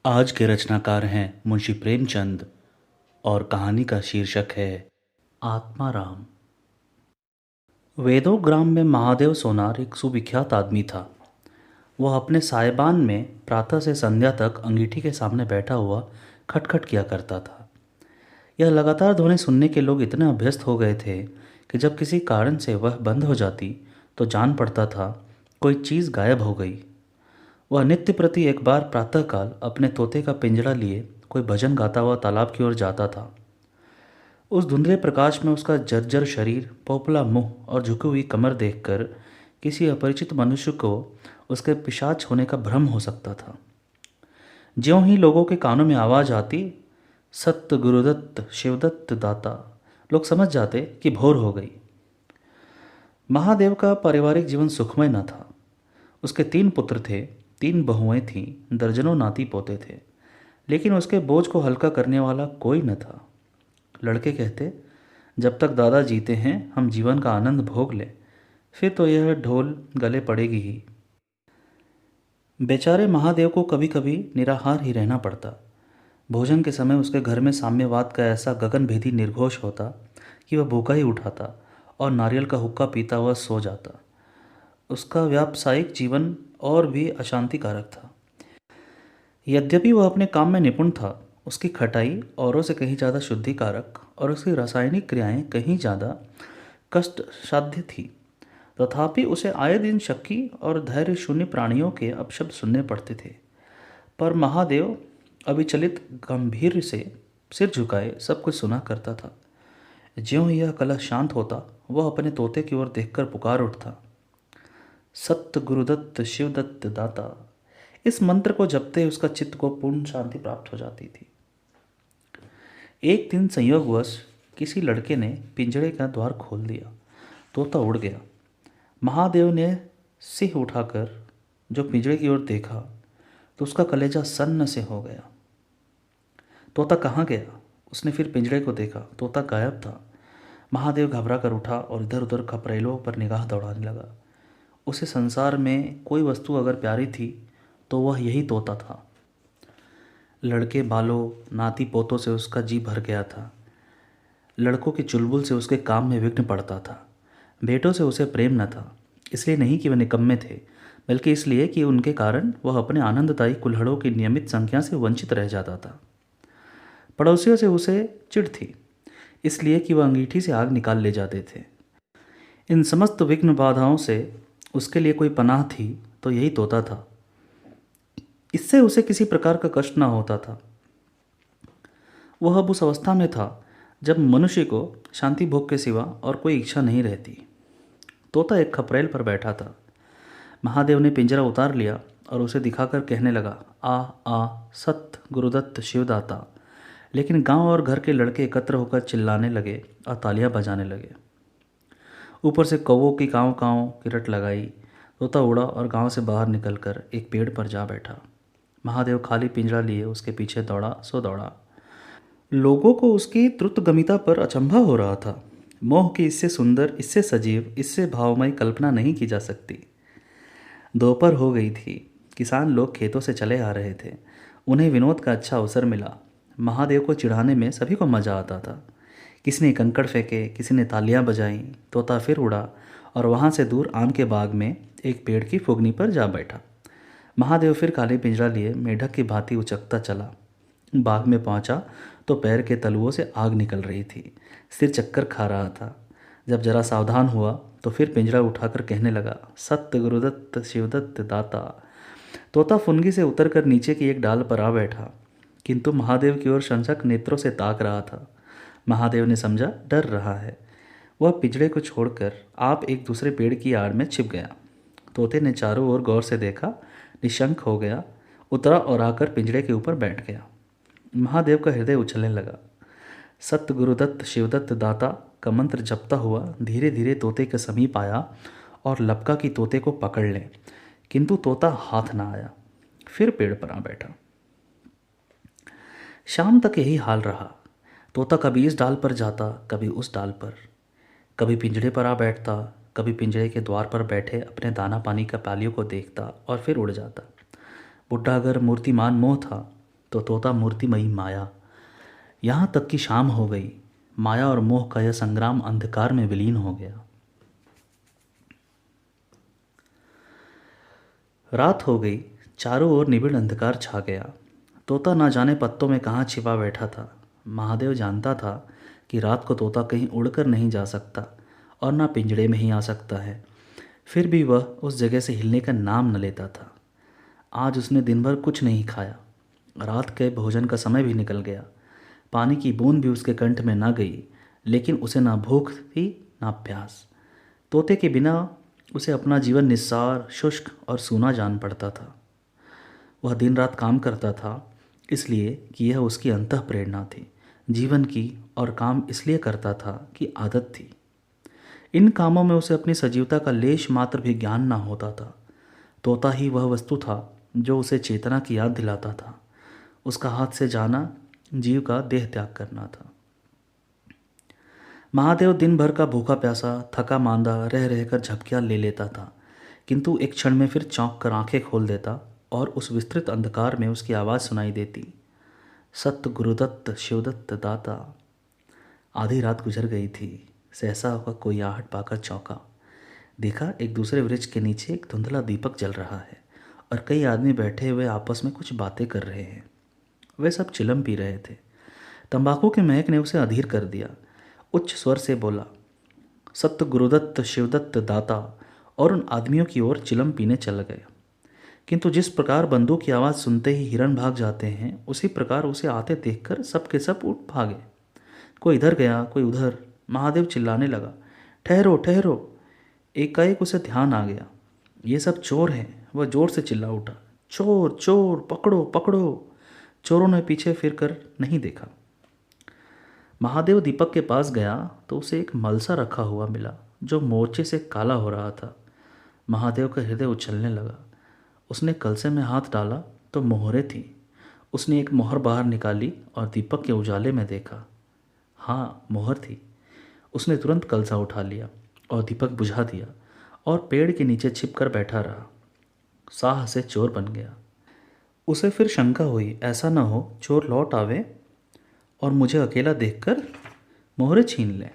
आज के रचनाकार हैं मुंशी प्रेमचंद और कहानी का शीर्षक है आत्माराम। वेदों ग्राम में महादेव सोनार एक सुविख्यात आदमी था। वह अपने सायबान में प्रातः से संध्या तक अंगीठी के सामने बैठा हुआ खटखट किया करता था। यह लगातार ध्वनि सुनने के लोग इतने अभ्यस्त हो गए थे कि जब किसी कारण से वह बंद हो जाती तो जान पड़ता था कोई चीज़ गायब हो गई। वह नित्य प्रति एक बार प्रातःकाल अपने तोते का पिंजड़ा लिए कोई भजन गाता हुआ तालाब की ओर जाता था। उस धुंधले प्रकाश में उसका जर्जर शरीर, पोपला मुंह और झुकी हुई कमर देखकर किसी अपरिचित मनुष्य को उसके पिशाच होने का भ्रम हो सकता था। ज्यों ही लोगों के कानों में आवाज़ आती, सत्य गुरुदत्त शिवदत्त दाता, लोग समझ जाते कि भोर हो गई। महादेव का पारिवारिक जीवन सुखमय न था। उसके 3 पुत्र थे, 3 बहुएं थीं, दर्जनों नाती पोते थे, लेकिन उसके बोझ को हल्का करने वाला कोई न था। लड़के कहते, जब तक दादा जीते हैं हम जीवन का आनंद भोग लें, फिर तो यह ढोल गले पड़ेगी ही। बेचारे महादेव को कभी कभी निराहार ही रहना पड़ता। भोजन के समय उसके घर में साम्यवाद का ऐसा गगनभेदी निर्घोष होता कि वह भूखा ही उठाता और नारियल का हुक्का पीता हुआ सो जाता। उसका व्यावसायिक जीवन और भी अशांतिकारक था। यद्यपि वह अपने काम में निपुण था, उसकी खटाई औरों से कहीं ज़्यादा शुद्धिकारक और उसकी रासायनिक क्रियाएं कहीं ज़्यादा कष्ट साध्य थी। तथापि उसे आए दिन शक्की और धैर्य शून्य प्राणियों के अपशब्द सुनने पड़ते थे। पर महादेव अविचलित गंभीर से सिर झुकाए सब कुछ सुना करता था। ज्यों ही यह कलह शांत होता, वह अपने तोते की ओर देखकर पुकार उठता, सत्य गुरुदत्त शिवदत्त दाता। इस मंत्र को जपते उसका चित्त को पूर्ण शांति प्राप्त हो जाती थी। एक दिन संयोगवश किसी लड़के ने पिंजड़े का द्वार खोल दिया। तोता उड़ गया। महादेव ने सिर उठाकर जो पिंजड़े की ओर देखा तो उसका कलेजा सन्न से हो गया। तोता कहाँ गया? उसने फिर पिंजड़े को देखा, तोता गायब था। महादेव घबरा कर उठा और इधर उधर खपरेलों पर निगाह दौड़ाने लगा। उसे संसार में कोई वस्तु अगर प्यारी थी तो वह यही तोता था। लड़के बालों, नाती पोतों से उसका जी भर गया था। लड़कों की चुलबुल से उसके काम में विघ्न पड़ता था। बेटों से उसे प्रेम न था, इसलिए नहीं कि वे निकम्मे थे, बल्कि इसलिए कि उनके कारण वह अपने आनंददायी कुल्हड़ों की नियमित संख्या से वंचित रह जाता था। पड़ोसियों से उसे चिढ़ थी, इसलिए कि वह अंगीठी से आग निकाल ले जाते थे। इन समस्त विघ्न बाधाओं से उसके लिए कोई पनाह थी तो यही तोता था। इससे उसे किसी प्रकार का कष्ट न होता था। वह अब उस अवस्था में था जब मनुष्य को शांति भोग के सिवा और कोई इच्छा नहीं रहती। तोता एक खपरेल पर बैठा था। महादेव ने पिंजरा उतार लिया और उसे दिखाकर कहने लगा, आ आ सत्य गुरुदत्त शिवदाता। लेकिन गांव और घर के लड़के एकत्र होकर चिल्लाने लगे और तालियां बजाने लगे। ऊपर से कौवों की काँव काँव की रट लगाई। तोता उड़ा और गांव से बाहर निकलकर एक पेड़ पर जा बैठा। महादेव खाली पिंजरा लिए उसके पीछे दौड़ा सो दौड़ा। लोगों को उसकी द्रुतगमिता पर अचंभा हो रहा था। मोह की इससे सुंदर, इससे सजीव, इससे भावमयी कल्पना नहीं की जा सकती। दोपहर हो गई थी। किसान लोग खेतों से चले आ रहे थे। उन्हें विनोद का अच्छा अवसर मिला। महादेव को चिढ़ाने में सभी को मजा आता था। किसी ने कंकड़ फेंके, किसी ने तालियां बजाईं। तोता फिर उड़ा और वहाँ से दूर आम के बाग में एक पेड़ की फुगनी पर जा बैठा। महादेव फिर खाली पिंजरा लिए मेढक की भांति उचकता चला। बाग में पहुंचा तो पैर के तलुओं से आग निकल रही थी। सिर चक्कर खा रहा था। जब जरा सावधान हुआ तो फिर पिंजरा उठाकर कहने लगा, सत्य गुरुदत्त शिवदत्त दाता। तोता फुनगी से उतरकर नीचे की एक डाल पर आ बैठा, किंतु महादेव की ओर संशक नेत्रों से ताक रहा था। महादेव ने समझा डर रहा है। वह पिंजड़े को छोड़कर आप एक दूसरे पेड़ की आड़ में छिप गया। तोते ने चारों ओर गौर से देखा, निशंक हो गया, उतरा और आकर पिंजड़े के ऊपर बैठ गया। महादेव का हृदय उछलने लगा। सत्य गुरुदत्त शिवदत्त दाता का मंत्र जपता हुआ धीरे धीरे तोते के समीप आया और लपका कि तोते को पकड़ ले, किंतु तोता हाथ ना आया। फिर पेड़ पर आ बैठा। शाम तक यही हाल रहा। तोता कभी इस डाल पर जाता, कभी उस डाल पर, कभी पिंजड़े पर आ बैठता, कभी पिंजड़े के द्वार पर बैठे अपने दाना पानी का प्यालियों को देखता और फिर उड़ जाता। बुढ़ा अगर मूर्तिमान मोह था तो तोता मूर्तिमयी माया। यहाँ तक कि शाम हो गई। माया और मोह का यह संग्राम अंधकार में विलीन हो गया। रात हो गई। चारों ओर निबिड़ अंधकार छा गया। तोता ना जाने पत्तों में कहाँ छिपा बैठा था। महादेव जानता था कि रात को तोता कहीं उड़कर नहीं जा सकता और ना पिंजड़े में ही आ सकता है। फिर भी वह उस जगह से हिलने का नाम न लेता था। आज उसने दिन भर कुछ नहीं खाया। रात के भोजन का समय भी निकल गया। पानी की बूंद भी उसके कंठ में न गई, लेकिन उसे ना भूख थी ना प्यास। तोते के बिना उसे अपना जीवन निस्सार, शुष्क और सूना जान पड़ता था। वह दिन रात काम करता था इसलिए कि यह उसकी अंतः प्रेरणा थी जीवन की, और काम इसलिए करता था कि आदत थी। इन कामों में उसे अपनी सजीवता का लेश मात्र भी ज्ञान ना होता था। तोता ही वह वस्तु था जो उसे चेतना की याद दिलाता था। उसका हाथ से जाना जीव का देह त्याग करना था। महादेव दिन भर का भूखा प्यासा, थका मांदा रह रहकर झपकियाँ ले लेता था, किंतु एक क्षण में फिर चौंक कर आंखें खोल देता और उस विस्तृत अंधकार में उसकी आवाज़ सुनाई देती, सत्य गुरुदत्त शिवदत्त दाता। आधी रात गुजर गई थी। सहसा होकर कोई आहट पाकर चौंका। देखा, एक दूसरे वृक्ष के नीचे एक धुंधला दीपक जल रहा है और कई आदमी बैठे हुए आपस में कुछ बातें कर रहे हैं। वे सब चिलम पी रहे थे। तंबाकू के महक ने उसे अधीर कर दिया। उच्च स्वर से बोला, सत्य गुरुदत्त शिवदत्त दाता, और उन आदमियों की ओर चिलम पीने चल गया। किंतु जिस प्रकार बंदूक की आवाज़ सुनते ही हिरण भाग जाते हैं, उसी प्रकार उसे आते देखकर सब के सब उठ भागे। कोई इधर गया, कोई उधर। महादेव चिल्लाने लगा, ठहरो ठहरो। एकाएक उसे ध्यान आ गया, ये सब चोर हैं। वह जोर से चिल्ला उठा, चोर चोर, पकड़ो पकड़ो। चोरों ने पीछे फिर कर नहीं देखा। महादेव दीपक के पास गया तो उसे एक मलसा रखा हुआ मिला जो मोर्चे से काला हो रहा था। महादेव का हृदय उछलने लगा। उसने कलसे में हाथ डाला तो मोहरें थीं। उसने एक मोहर बाहर निकाली और दीपक के उजाले में देखा। हाँ, मोहर थी। उसने तुरंत कलसा उठा लिया और दीपक बुझा दिया और पेड़ के नीचे छिपकर बैठा रहा। साह से चोर बन गया। उसे फिर शंका हुई, ऐसा न हो चोर लौट आवे और मुझे अकेला देखकर मोहरें छीन ले।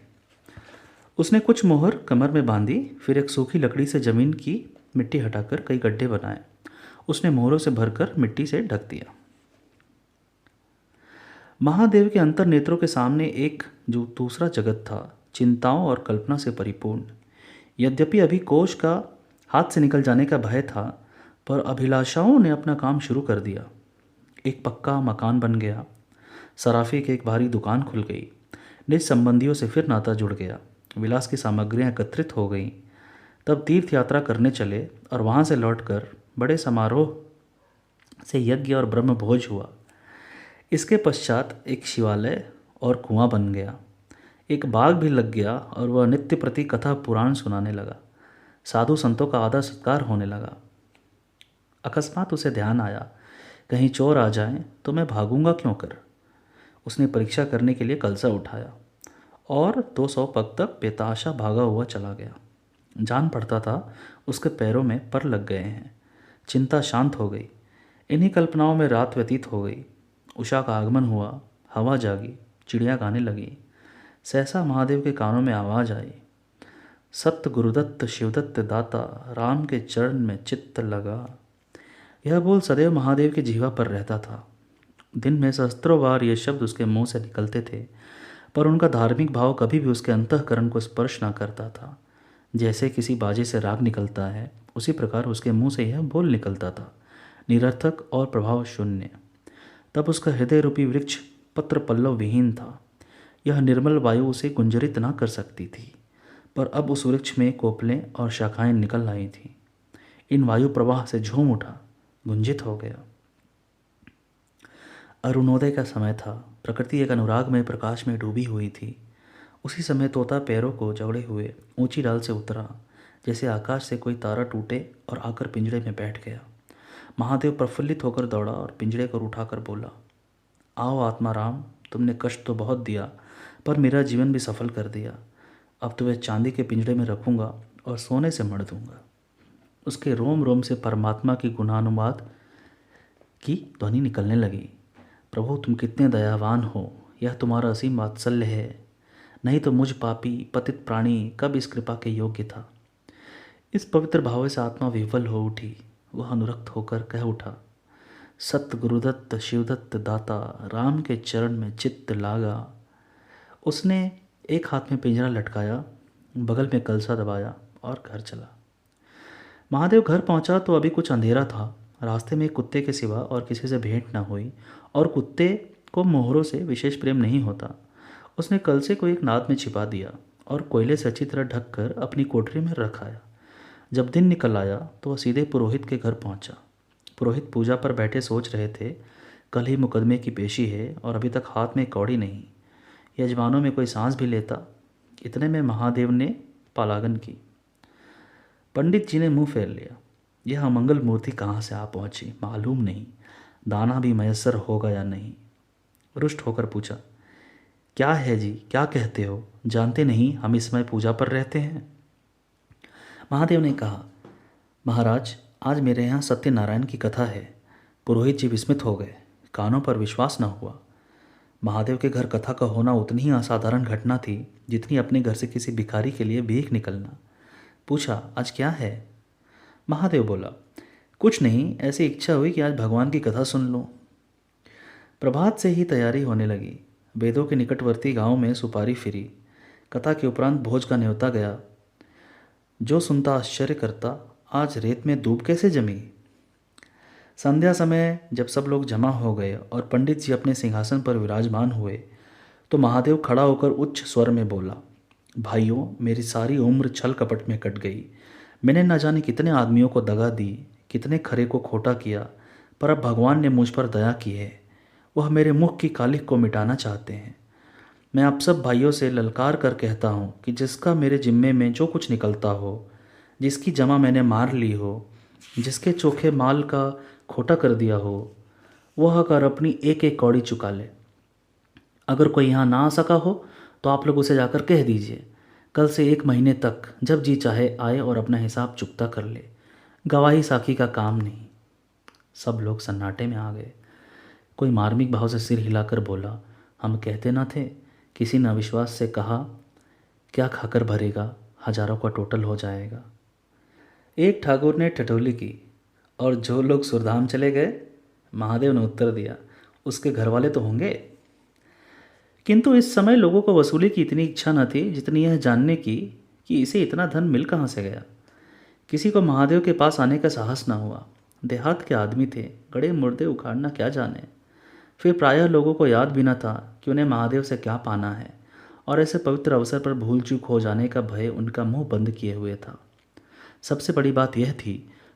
उसने कुछ मोहर कमर में बांधी, फिर एक सूखी लकड़ी से जमीन की मिट्टी हटाकर कई गड्ढे बनाए। उसने मोहरों से भरकर मिट्टी से ढक दिया। महादेव के अंतर नेत्रों के सामने एक जो दूसरा जगत था, चिंताओं और कल्पना से परिपूर्ण। यद्यपि अभी कोष का हाथ से निकल जाने का भय था, पर अभिलाषाओं ने अपना काम शुरू कर दिया। एक पक्का मकान बन गया। सराफी की एक भारी दुकान खुल गई। निज संबंधियों से फिर नाता जुड़ गया। विलास की सामग्रियां एकत्रित हो गईं। तब तीर्थ यात्रा करने चले और वहाँ से लौटकर बड़े समारोह से यज्ञ और ब्रह्म भोज हुआ। इसके पश्चात एक शिवालय और कुआं बन गया। एक बाग भी लग गया और वह नित्य प्रति कथा पुराण सुनाने लगा। साधु संतों का आदर सत्कार होने लगा। अकस्मात उसे ध्यान आया, कहीं चोर आ जाएं तो मैं भागूंगा क्यों कर। उसने परीक्षा करने के लिए कलसा उठाया और 200 पग तक बेताशा भागा हुआ चला गया। जान पड़ता था उसके पैरों में पर लग गए हैं। चिंता शांत हो गई। इन्हीं कल्पनाओं में रात व्यतीत हो गई। उषा का आगमन हुआ। हवा जागी, चिड़िया गाने लगी। सहसा महादेव के कानों में आवाज़ आई, सत्य गुरुदत्त शिवदत्त दाता, राम के चरण में चित्त लगा। यह बोल सदैव महादेव की जिह्वा पर रहता था। दिन में सहस्त्रों बार ये शब्द उसके मुंह से निकलते थे, पर उनका धार्मिक भाव कभी भी उसके अंतःकरण को स्पर्श न करता था। जैसे किसी बाजे से राग निकलता है, उसी प्रकार उसके मुंह से यह बोल निकलता था, निरर्थक और प्रभाव शून्य। तब उसका हृदय रूपी वृक्ष पत्र पल्लव विहीन था। यह निर्मल वायु उसे गुंजरित न कर सकती थी, पर अब उस वृक्ष में कोपलें और शाखाएं निकल आई थीं। इन वायु प्रवाह से झूम उठा, गुंजित हो गया। अरुणोदय का समय था। प्रकृति एक अनुराग में प्रकाश में डूबी हुई थी। उसी समय तोता पैरों को जकड़े हुए ऊंची डाल से उतरा, जैसे आकाश से कोई तारा टूटे और आकर पिंजड़े में बैठ गया। महादेव प्रफुल्लित होकर दौड़ा और पिंजड़े को उठाकर बोला, आओ आत्माराम, तुमने कष्ट तो बहुत दिया, पर मेरा जीवन भी सफल कर दिया। अब तो वह चांदी के पिंजड़े में रखूँगा और सोने से मढ़ दूंगा। उसके रोम रोम से परमात्मा की गुणानुवाद की ध्वनि निकलने लगी। प्रभु तुम कितने दयावान हो, यह तुम्हारा असीम वात्सल्य है। नहीं तो मुझ पापी पतित प्राणी कब इस कृपा के योग्य था। इस पवित्र भाव से आत्मा विह्वल हो उठी। वह अनुरक्त होकर कह उठा, सत्य गुरुदत्त शिवदत्त दाता, राम के चरण में चित्त लागा। उसने एक हाथ में पिंजरा लटकाया, बगल में कलसा दबाया और घर चला। महादेव घर पहुंचा तो अभी कुछ अंधेरा था। रास्ते में एक कुत्ते के सिवा और किसी से भेंट न हुई, और कुत्ते को मोहरों से विशेष प्रेम नहीं होता। उसने कलसे को एक नाद में छिपा दिया और कोयले से अच्छी तरह ढककर अपनी कोठरी में रखाया। जब दिन निकल आया तो वह सीधे पुरोहित के घर पहुंचा। पुरोहित पूजा पर बैठे सोच रहे थे, कल ही मुकदमे की पेशी है और अभी तक हाथ में कौड़ी नहीं। यजमानों में कोई सांस भी लेता। इतने में महादेव ने पालागन की। पंडित जी ने मुंह फेर लिया। यह अमंगल मूर्ति कहाँ से आ पहुंची मालूम नहीं, दाना भी मयस्सर होगा या नहीं। रुष्ट होकर पूछा, क्या है जी, क्या कहते हो? जानते नहीं हम इस समय पूजा पर रहते हैं? महादेव ने कहा, महाराज आज मेरे यहाँ सत्यनारायण की कथा है। पुरोहित जी विस्मित हो गए, कानों पर विश्वास न हुआ। महादेव के घर कथा का होना उतनी ही असाधारण घटना थी जितनी अपने घर से किसी भिखारी के लिए भीख निकलना। पूछा, आज क्या है? महादेव बोला, कुछ नहीं, ऐसी इच्छा हुई कि आज भगवान की कथा सुन लूं। प्रभात से ही तैयारी होने लगी। वेदों के निकटवर्ती गांव में सुपारी फिरी। कथा के उपरांत भोज का न्योता गया। जो सुनता आश्चर्य करता, आज रेत में दूब कैसे जमी। संध्या समय जब सब लोग जमा हो गए और पंडित जी अपने सिंहासन पर विराजमान हुए तो महादेव खड़ा होकर उच्च स्वर में बोला, भाइयों, मेरी सारी उम्र छल कपट में कट गई। मैंने न जाने कितने आदमियों को दगा दी, कितने खरे को खोटा किया, पर अब भगवान ने मुझ पर दया की है। वह मेरे मुख की कालिख को मिटाना चाहते हैं। मैं आप सब भाइयों से ललकार कर कहता हूँ कि जिसका मेरे जिम्मे में जो कुछ निकलता हो, जिसकी जमा मैंने मार ली हो, जिसके चोखे माल का खोटा कर दिया हो, वह अगर अपनी एक एक कौड़ी चुका ले। अगर कोई यहाँ ना आ सका हो तो आप लोग उसे जाकर कह दीजिए, कल से 1 महीने तक जब जी चाहे आए और अपना हिसाब चुकता कर ले। गवाही साखी का काम नहीं। सब लोग सन्नाटे में आ गए। कोई मार्मिक भाव से सिर हिलाकर बोला, हम कहते ना थे? किसी ने अविश्वास से कहा, क्या खाकर भरेगा, हजारों का टोटल हो जाएगा। एक ठाकुर ने ठठोली की, और जो लोग सुरधाम चले गए? महादेव ने उत्तर दिया, उसके घर वाले तो होंगे। किंतु इस समय लोगों को वसूली की इतनी इच्छा न थी जितनी यह जानने की कि इसे इतना धन मिल कहाँ से गया। किसी को महादेव के पास आने का साहस न हुआ। देहात के आदमी थे, गड़े मुर्दे उखाड़ना क्या जाने। फिर प्रायः लोगों को याद भी न था कि उन्हें महादेव से क्या पाना है, और ऐसे पवित्र अवसर पर भूल चूक हो जाने का भय उनका मुंह बंद किए हुए था। सबसे बड़ी बात यह थी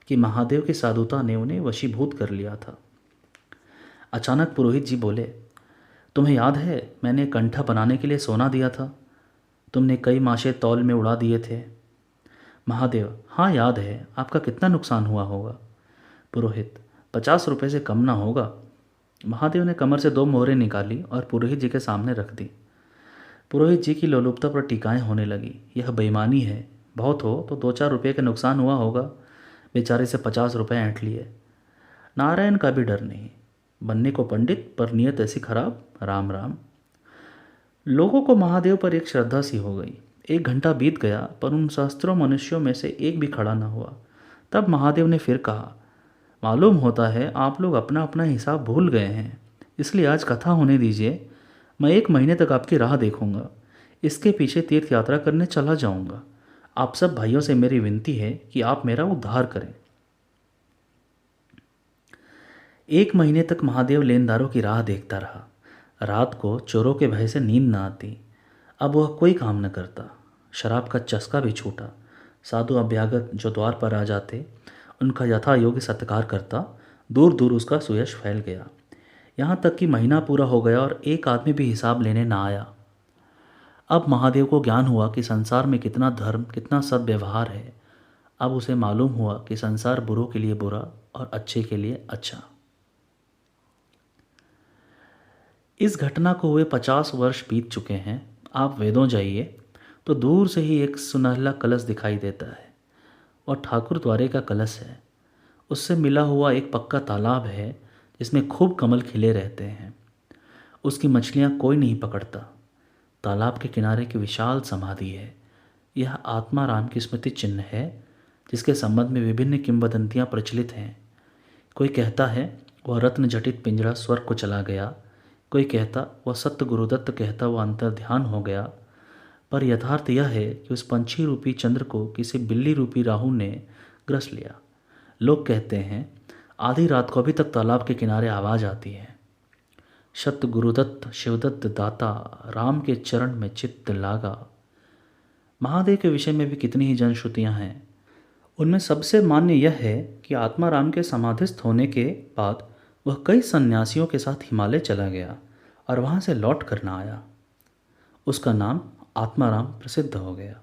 कि महादेव की साधुता ने उन्हें वशीभूत कर लिया था। अचानक पुरोहित जी बोले, तुम्हें याद है मैंने कंठा बनाने के लिए सोना दिया था? तुमने कई माशे तौल में उड़ा दिए थे। महादेव, हाँ याद है। आपका कितना नुकसान हुआ होगा? पुरोहित, 50 रुपये से कम ना होगा। महादेव ने कमर से 2 मोहरें निकाली और पुरोहित जी के सामने रख दी। पुरोहित जी की लोलुपता पर टीकाएं होने लगी। यह बेईमानी है, बहुत हो तो 2-4 रुपये का नुकसान हुआ होगा। बेचारे से 50 रुपये ऐंठ लिए। नारायण का भी डर नहीं, बनने को पंडित पर नियत ऐसी खराब। राम राम। लोगों को महादेव पर एक श्रद्धा सी हो गई। 1 घंटा बीत गया पर उन सहस्त्रों मनुष्यों में से एक भी खड़ा न हुआ। तब महादेव ने फिर कहा, मालूम होता है आप लोग अपना अपना हिसाब भूल गए हैं, इसलिए आज कथा होने दीजिए। मैं 1 महीने तक आपकी राह देखूंगा। इसके पीछे तीर्थ यात्रा करने चला जाऊंगा। आप सब भाइयों से मेरी विनती है कि आप मेरा उद्धार करें। 1 महीने तक महादेव लेनदारों की राह देखता रहा। रात को चोरों के भय से नींद न आती। अब वह कोई काम न करता। शराब का चस्का भी छूटा। साधु अभ्यागत जो द्वार पर आ जाते उनका यथा योग्य सत्कार करता। दूर दूर उसका सुयश फैल गया। यहाँ तक कि महीना पूरा हो गया और एक आदमी भी हिसाब लेने ना आया। अब महादेव को ज्ञान हुआ कि संसार में कितना धर्म, कितना सद्व्यवहार है। अब उसे मालूम हुआ कि संसार बुरों के लिए बुरा और अच्छे के लिए अच्छा। इस घटना को हुए 50 वर्ष बीत चुके हैं। आप वेदों जाइए तो दूर से ही एक सुनहला कलश दिखाई देता है, और ठाकुर द्वारे का कलश है। उससे मिला हुआ एक पक्का तालाब है जिसमें खूब कमल खिले रहते हैं। उसकी मछलियाँ कोई नहीं पकड़ता। तालाब के किनारे की विशाल समाधि है। यह आत्माराम की स्मृति चिन्ह है, जिसके संबंध में विभिन्न किंवदंतियाँ प्रचलित हैं। कोई कहता है वह रत्न जटित पिंजरा स्वर्ग को चला गया, कोई कहता वह सत्य गुरुदत्त कहता वह अंतर्ध्यान हो गया। पर यथार्थ यह है कि उस पंछी रूपी चंद्र को किसी बिल्ली रूपी राहु ने ग्रस लिया। लोग कहते हैं आधी रात को अभी तक तालाब के किनारे आवाज आती है, सत्य गुरुदत्त शिवदत्त दाता, राम के चरण में चित्त लागा। महादेव के विषय में भी कितनी ही जनश्रुतियाँ हैं। उनमें सबसे मान्य यह है कि आत्माराम के समाधिस्थ होने के बाद वह कई सन्यासियों के साथ हिमालय चला गया और वहाँ से लौट कर न आया। उसका नाम आत्माराम प्रसिद्ध हो गया।